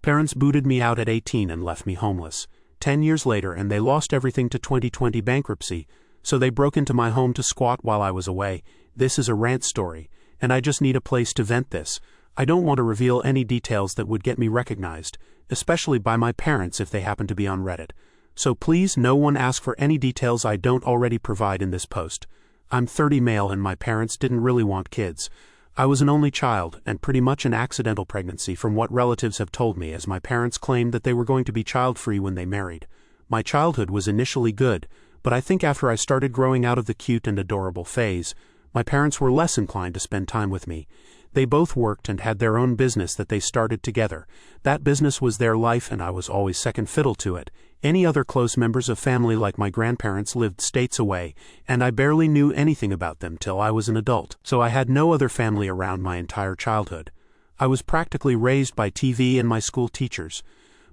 Parents booted me out at 18 and left me homeless. 10 years later, and they lost everything to 2020 bankruptcy, so they broke into my home to squat while I was away. This is a rant story, and I just need a place to vent this. I don't want to reveal any details that would get me recognized, especially by my parents if they happen to be on Reddit. So please, no one ask for any details I don't already provide in this post. I'm 30 male and my parents didn't really want kids. I was an only child, and pretty much an accidental pregnancy from what relatives have told me, as my parents claimed that they were going to be child-free when they married. My childhood was initially good, but I think after I started growing out of the cute and adorable phase, my parents were less inclined to spend time with me. They both worked and had their own business that they started together. That business was their life and I was always second fiddle to it. Any other close members of family like my grandparents lived states away, and I barely knew anything about them till I was an adult, so I had no other family around my entire childhood. I was practically raised by TV and my school teachers.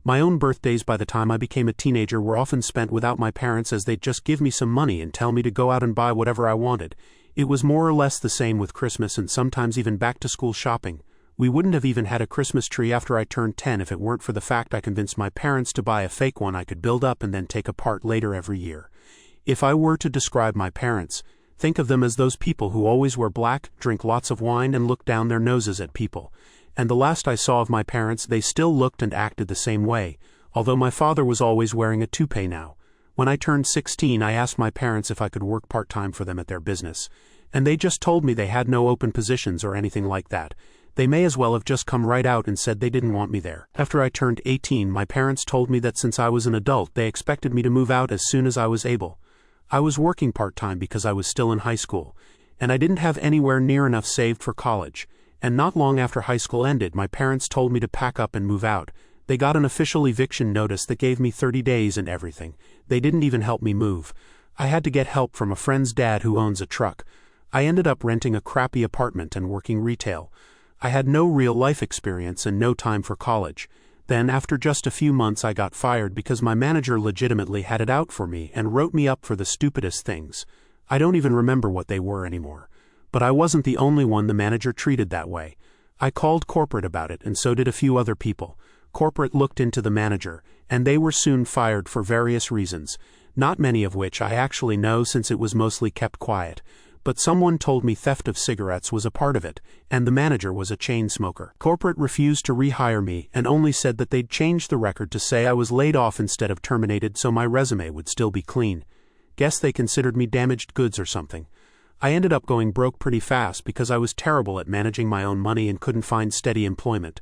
My own birthdays by the time I became a teenager were often spent without my parents, as they'd just give me some money and tell me to go out and buy whatever I wanted. It was more or less the same with Christmas and sometimes even back-to-school shopping. We wouldn't have even had a Christmas tree after I turned 10 if it weren't for the fact I convinced my parents to buy a fake one I could build up and then take apart later every year. If I were to describe my parents, think of them as those people who always wear black, drink lots of wine, and look down their noses at people. And the last I saw of my parents, they still looked and acted the same way, although my father was always wearing a toupee now. When I turned 16, I asked my parents if I could work part-time for them at their business, and they just told me they had no open positions or anything like that. They may as well have just come right out and said they didn't want me there. After I turned 18, my parents told me that since I was an adult, they expected me to move out as soon as I was able. I was working part-time because I was still in high school, and I didn't have anywhere near enough saved for college. And not long after high school ended, my parents told me to pack up and move out. They got an official eviction notice that gave me 30 days and everything. They didn't even help me move. I had to get help from a friend's dad who owns a truck. I ended up renting a crappy apartment and working retail. I had no real life experience and no time for college. Then, after just a few months, I got fired because my manager legitimately had it out for me and wrote me up for the stupidest things. I don't even remember what they were anymore. But I wasn't the only one the manager treated that way. I called corporate about it, and so did a few other people. Corporate looked into the manager, and they were soon fired for various reasons, not many of which I actually know since it was mostly kept quiet. But someone told me theft of cigarettes was a part of it, and the manager was a chain smoker. Corporate refused to rehire me and only said that they'd changed the record to say I was laid off instead of terminated so my resume would still be clean. Guess they considered me damaged goods or something. I ended up going broke pretty fast because I was terrible at managing my own money and couldn't find steady employment.